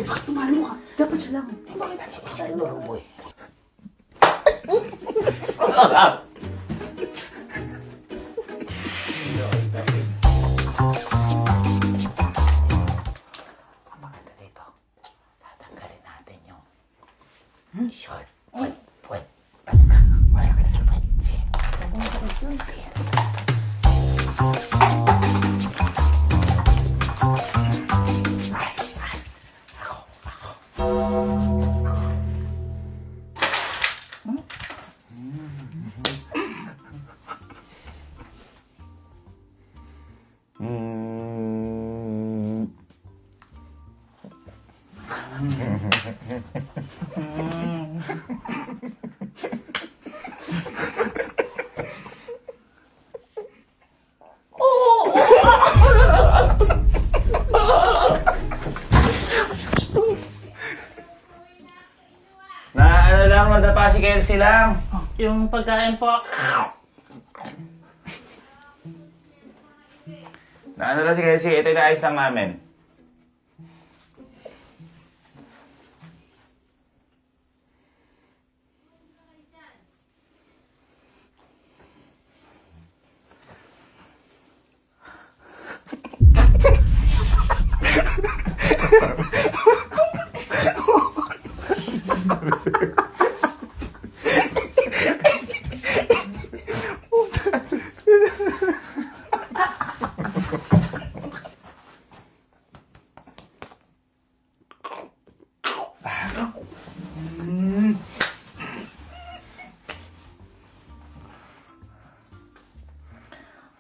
bakit tumalo ka? Dapat siya lang. Bakit Ay, Loroboy. Ang maganda dito, tatanggalin natin yung short. Puwet. Wala ka sa puwet. Sige. Sige. Ano lang, madapa si Kelsey lang. Yung pagkain po. Ano lang si Kelsey, ito yung naayos lang namin.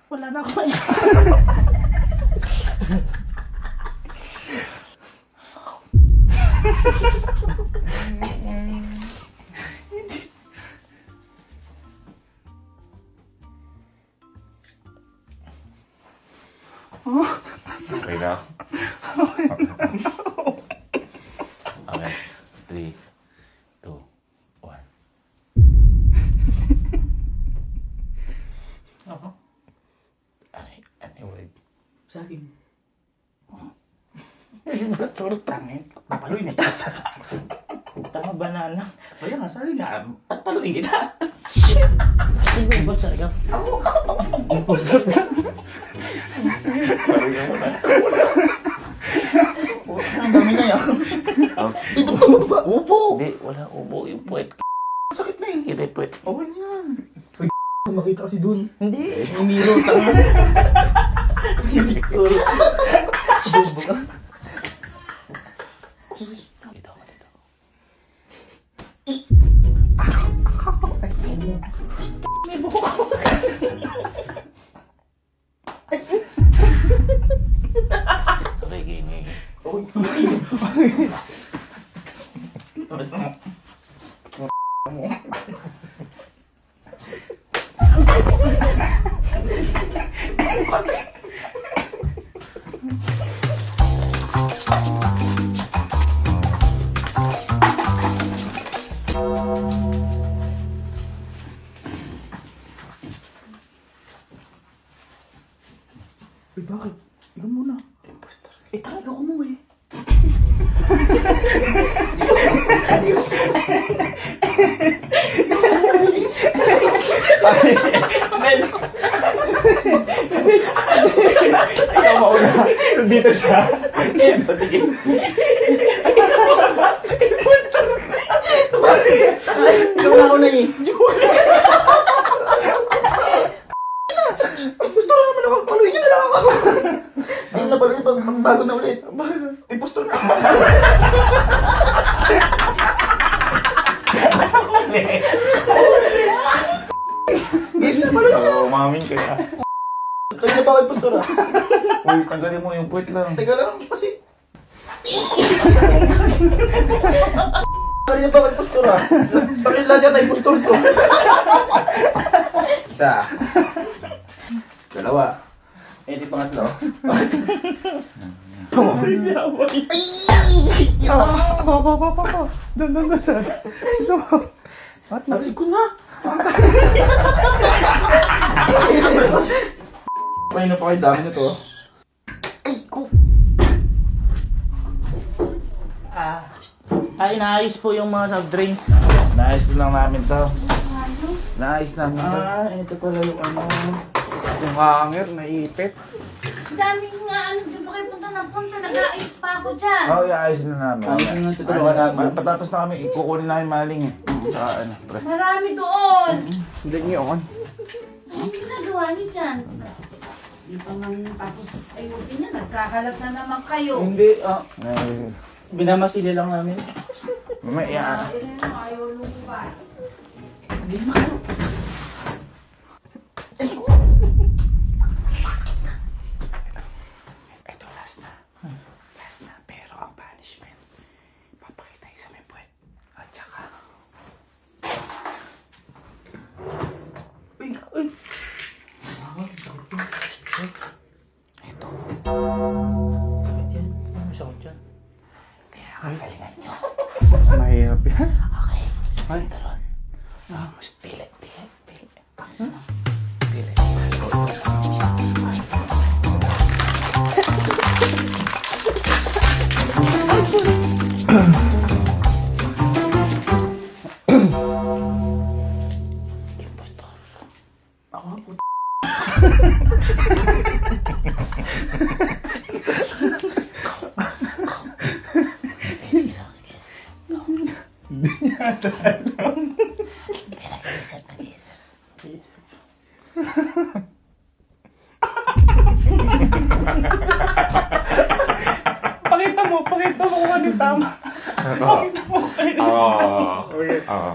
Wala na ako. Okay na? Okay. 3, 2, 1. Ako? Ano word? Sa akin. Pastor, tangin. Papaluin kita. Tama banana. Kaya nga, sabi nga, at paluin kita. Sino yung boss talaga? Ako! Imposter ka. Parang naman na. Ang dami na yan. Dito ba? Upo! Hindi, wala ubo yung puwet. Sakit na yun. Kita yung puwet. Okay na yan. Uy, makita kasi dun. Hindi. May miro, tanga. May miro. Bobo ka. Dito ako, dito. May buko ko. Okay, game. Uy, basta mo. Uy, bakit? Ikaw muna. Imposter. Talaga ako mo eh. Men! Ikaw mauna. Dito siya. Sige. Sige. Ikaw na ako na eh. Gusto na naman ako. Paluin niyo na lang ako. Ayun na paluin. Bago na ulit. Impostor na ako. Guys, paluin niyo na. Umamin ka na. Kaya ba ako impostor ah? Uy, tanggalin mo yung puwet lang. Teka lang, kasi... Kaya ba ako impostor ah? Bakit lahat yata impostor ko? Isa. Dalawa. Eh, di pangatlo. Doon sa... What? Narinig ko na. Pahin na pa kayo dami na to. Ay, ko. Ay, naayos po yung mga soft drinks. Naayos lang namin to. Naayos namin to. Ah, ito pala yung ano. Yung hanger, naipit. Daming nga, ano, di ba kayo punta ng punta? Nag-aayos pa ako dyan. Oo, iayos na namin. Ayos na, tutulungan namin. Patapos na kami, ikukunin namin maling eh. Tsaka ano, pre. Marami doon. Hindi niyo on. Anong ginagawa niyo dyan? Di pa man tapos ayusin niya, nagkakalat na naman kayo. Hindi, Ay, binamasili lang namin. mamaya. Ayaw lumubay. Ito, last na. Last na, pero ang punishment, papakita yung sa may puwet. At saka, Ay, ay. ito. Sakit yan. Masakit yan. Kaya kagalingan nyo. Mahirap yan. Okay. Sintaron. Mas pilit. Impostor. Ako, puto. Sige lang, sige. Hindi niya alam. Nag-iisip. Pakita mo kung ano yung tama. Pakita mo kung ano yung Oo.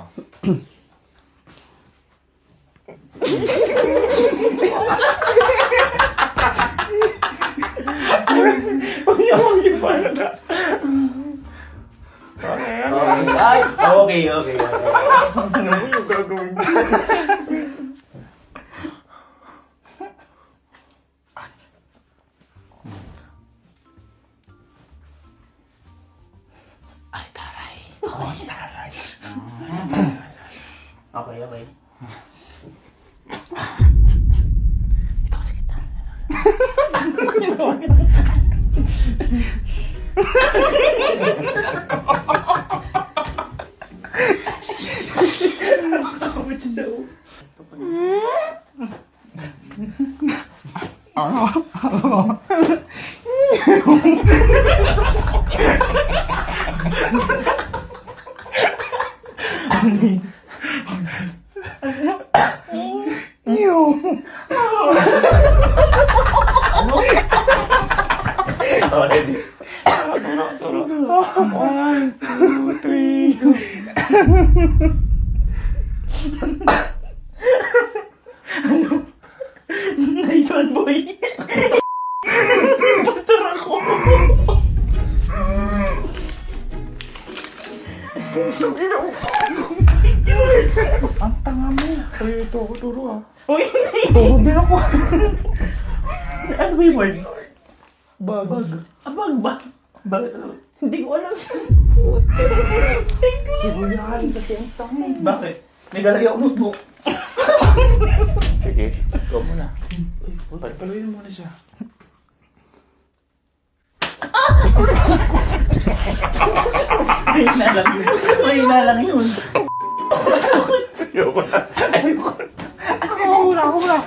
Huwag yung pala na. Ay, okay. Ano mo yung gagawin mo? Ay, taray. Ay, taray. Okay. Ito kasi kita. Already. Turo. 1, 2, 3. Nice one, boy. Pastor ako. Ang tanga mo. Ay, ito ako turo ah. Uy, Oo, bilang ko. ano ba yung word? Bag. Abag ba? Bakit? Hindi ko alam. Sibuyan kasi ang tanga. Bakit? Nagalagay ako notebook. Sige, ikaw muna. Paluin mo na siya. Mahina lang yun. Ayoko na. Ako muna.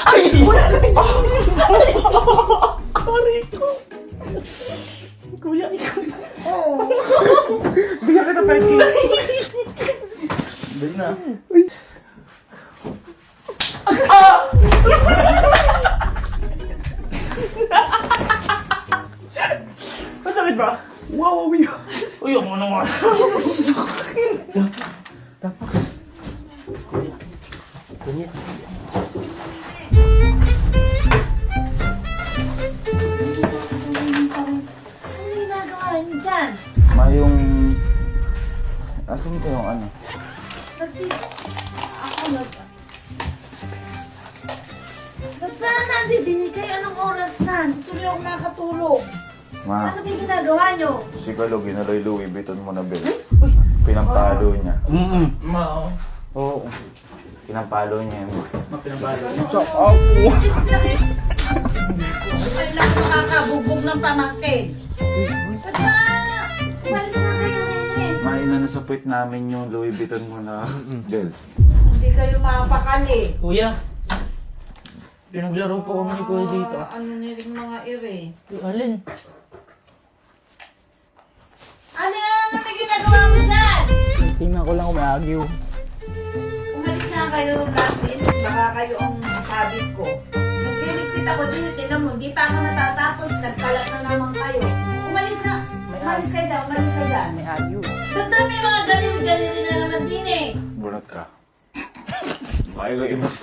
Ay! Kari ko. Kuya, ikaw. Bigyan kita peki. Dali na. Masakit ba? Wow, Uy, ang ano nga. Tapos. Kuya. Ano ginagawa niyo dyan? Mayong... Asan ko yung ano? Ako na ba? Ba't ba nandidinig kayo? Anong oras na? Tuloy ako nakatulog. Ma, Ano ba yung ginagawa niyo? si Kalo, ginaloy Louis Vuitton mo na bill. Pinampalo niya. Mao. Oo. Pinampalo niya yun. Mapinabalo. Chop out po. Just Kailan makakabugbog ng pamangkin? Ba't ba? Umalis na kayo rin eh. Maina na sa puwit namin yung Louis Vuitton mo na belt. Hindi kayo mapakali. Kuya, pinaglaro po kami ni Kuya dito. Ano nilang mga ire? Alin? Ano na ginagawa mo dyan? Tingnan ko lang kung may agyo. Umalis na kayo natin. Baka kayo ang sabit ko. Nagpiligpit ako dito. Tinan mo, hindi pa ako natatapos. Nagkalat na naman kayo. Umalis na. Umalis kayo dyan. Umalis kayo dyan. May agyo. Tanda may mga ganil-ganil na naman din eh. Bunot ka. Milo, imas